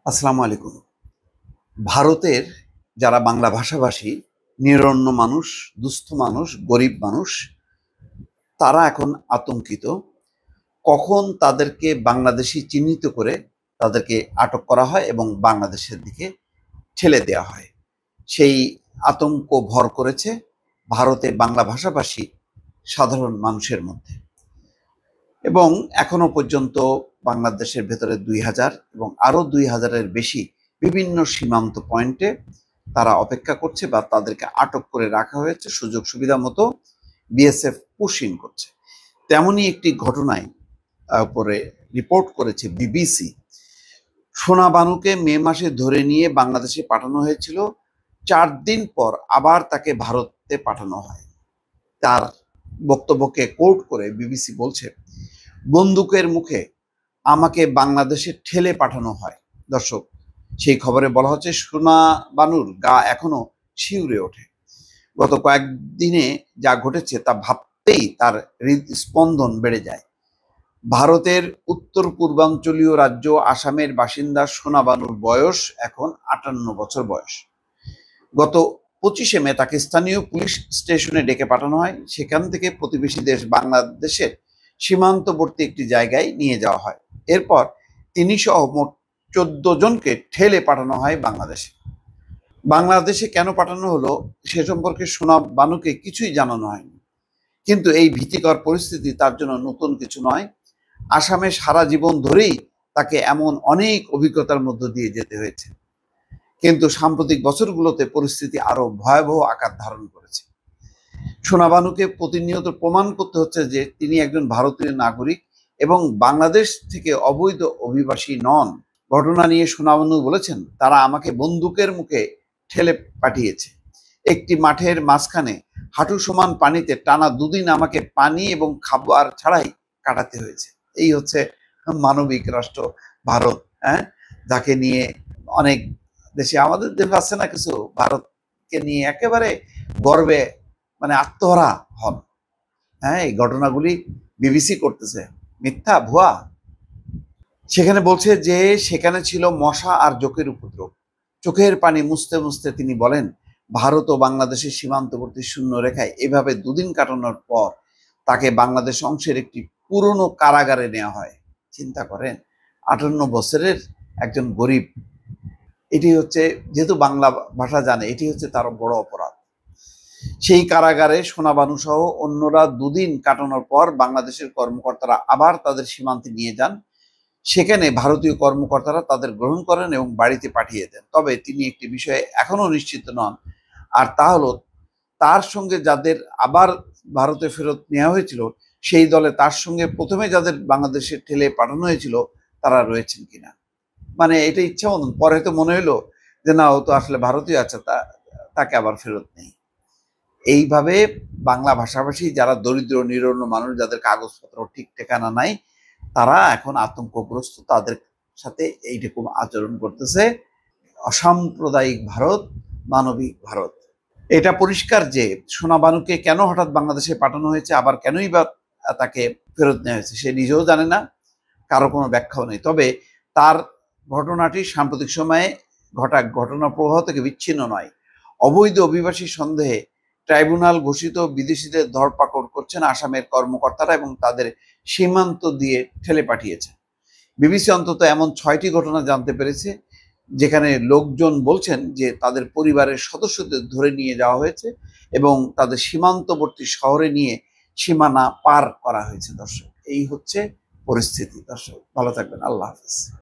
আসসালামু আলাইকুম। ভারতের যারা বাংলা ভাষাভাষী নিরন্ন মানুষ, দুস্থ মানুষ, গরিব মানুষ তারা এখন আতঙ্কিত। কখন তাদেরকে বাংলাদেশী চিহ্নিত করে তাদেরকে আটক করা হয় এবং বাংলাদেশের দিকে ঠেলে দেওয়া হয়। সেই আতঙ্ক ভর করেছে ভারতে বাংলা ভাষাভাষী সাধারণ মানুষের মধ্যে। এবং এখনো পর্যন্ত বাংলাদেশের ভেতরে ২,০০০ এবং আরো ২,০০০-এর বেশি বিভিন্ন সীমান্ত পয়েন্টে তারা অপেক্ষা করছে বা তাদেরকে আটক করে রাখা হয়েছে সুযোগ সুবিধা মতো। বিএসএফ পুশিং করছে। তেমনই একটি ঘটনায় উপরে রিপোর্ট করেছে বিবিসি। সোনা বানুকে মে মাসে ধরে নিয়ে বাংলাদেশে পাঠানো হয়েছিল। ৪ দিন পর আবার তাকে ভারতে পাঠানো হয়। তার বক্তব্যকে কোট করে বিবিসি বলছে, বন্দুকের মুখে আমাকে বাংলাদেশে ঠেলে পাঠানো হয়। দর্শক, সেই খবরে বলা হচ্ছে সোনা বানুর গা এখনো শিউরে ওঠে। গত কয়েকদিনে যা ঘটেছে তা ভাবতেই তার হৃদস্পন্দন বেড়ে যায়। ভারতের উত্তর পূর্বাঞ্চলীয় রাজ্য আসামের বাসিন্দা সোনা বানুর বয়স এখন ৫৮ বছর বয়স। গত ২৫শে মে তাকে স্থানীয় পুলিশ স্টেশনে ডেকে পাঠানো হয়। সেখান থেকে প্রতিবেশী দেশ বাংলাদেশের সীমান্তবর্তী একটি জায়গায় নিয়ে যাওয়া হয়। এরপর তিনি সহ মোট ১৪ জনকে ঠেলে পাঠানো হয় বাংলাদেশে। বাংলাদেশে কেন পাঠানো হলো সে সম্পর্কে সোনা বানুকে কিছুই জানানো হয়নি। কিন্তু এই ভীতিকর পরিস্থিতি তার জন্য নতুন কিছু নয়। আসামে সারা জীবন ধরেই তাকে এমন অনেক অভিজ্ঞতার মধ্য দিয়ে যেতে হয়েছে। কিন্তু সাম্প্রতিক বছরগুলোতে পরিস্থিতি আরো ভয়াবহ আকার ধারণ করেছে। সোনা বানুকে প্রতিনিয়ত প্রমাণ করতে হচ্ছে যে তিনি একজন ভারতীয় নাগরিক এবং বাংলাদেশ থেকে অবৈধ অভিবাসী নন। ঘটনা নিয়ে সোনা বানু বলেছেন, তারা আমাকে বন্দুকের মুখে ঠেলে পাঠিয়েছে। একটি মাঠের মাঝখানে হাঁটু সমান পানিতে টানা ২ দিন আমাকে পানি এবং খাবার ছাড়াই কাটাতে হয়েছে। এই হচ্ছে মানবিক রাষ্ট্র ভারত। হ্যাঁ, যাকে নিয়ে অনেক দেশে, আমাদের দেশ আছে না কিছু, ভারতকে নিয়ে একেবারে গর্বে আত্মহারা হন। হ্যাঁ, এই ঘটনাগুলি বিবিসি করতেছে, মিথ্যা ভুয়া। সেখানে বলছে যে সেখানে ছিল মশা আর জোকের উপদ্রব। চোখের পানি মুছতে মুছতে তিনি বলেন, ভারত ও বাংলাদেশের সীমান্তবর্তী শূন্য রেখায় এভাবে ২ দিন কাটানোর পর তাকে বাংলাদেশ অংশের একটি পুরনো কারাগারে নেওয়া হয়। চিন্তা করেন, ৫৮ বছরের একজন গরিব, এটি হচ্ছে, যেহেতু বাংলা ভাষা জানে, এটি হচ্ছে তার বড় অপরাধ। সেই কারাগারে সোনা বানু সহ অন্যরা ২ দিন কাটানোর পর বাংলাদেশের কর্মকর্তারা আবার তাদের সীমান্তে নিয়ে যান। সেখানে ভারতীয় কর্মকর্তারা তাদের গ্রহণ করেন এবং বাড়িতে পাঠিয়ে দেন। তবে তিনি একটি বিষয়ে এখনো নিশ্চিত নন, আর তা হলো তার সঙ্গে যাদের আবার ভারতে ফেরত নেওয়া হয়েছিল সেই দলে তার সঙ্গে প্রথমে যাদের বাংলাদেশে ঠেলে পাঠানো হয়েছিল তারা রয়েছেন কিনা। এটা ইচ্ছা মতন, পরে তো মনে হলো যে না, ও তো আসলে ভারতীয় আছে, তাকে আবার ফেরত নেই। এইভাবে বাংলা ভাষাভাষী যারা দরিদ্র নিরন্ন মানুষ, যাদের কাগজপত্র ঠিক ঠিকানা নাই, তারা এখন আতঙ্কগ্রস্ত। তাদের সাথে এইরকম আচরণ করতেছে অসাম্প্রদায়িক ভারত, মানবিক ভারত। এটা পরিষ্কার যে সোনা বানুকে কেন হঠাৎ বাংলাদেশে পাঠানো হয়েছে, আবার কেনই বা তাকে ফেরত নেওয়া হয়েছে, সে নিজেও জানে না, কারো কোনো ব্যাখ্যাও নেই। তবে তার ঘটনাটি সাম্প্রতিক সময়ে ঘটা ঘটনা প্রবাহ থেকে বিচ্ছিন্ন নয়। অবৈধ অভিবাসী সন্দেহে ট্রাইব্যুনাল ঘোষিত বিদেশিদের ধরপাকড় করছেন আসামের কর্মকর্তারা এবং তাদের সীমান্ত দিয়ে ঠেলে পাঠিয়েছে। বিবিসি অন্তত এমন ৬টি ঘটনা জানতে পেরেছে যেখানে লোকজন বলছেন যে তাদের পরিবারের সদস্যদের ধরে নিয়ে যাওয়া হয়েছে এবং তাদের সীমান্তবর্তী শহরে নিয়ে সীমানা পার করা হয়েছে। দর্শক, এই হচ্ছে পরিস্থিতি। দর্শক, ভালো থাকবেন। আল্লাহ হাফিজ।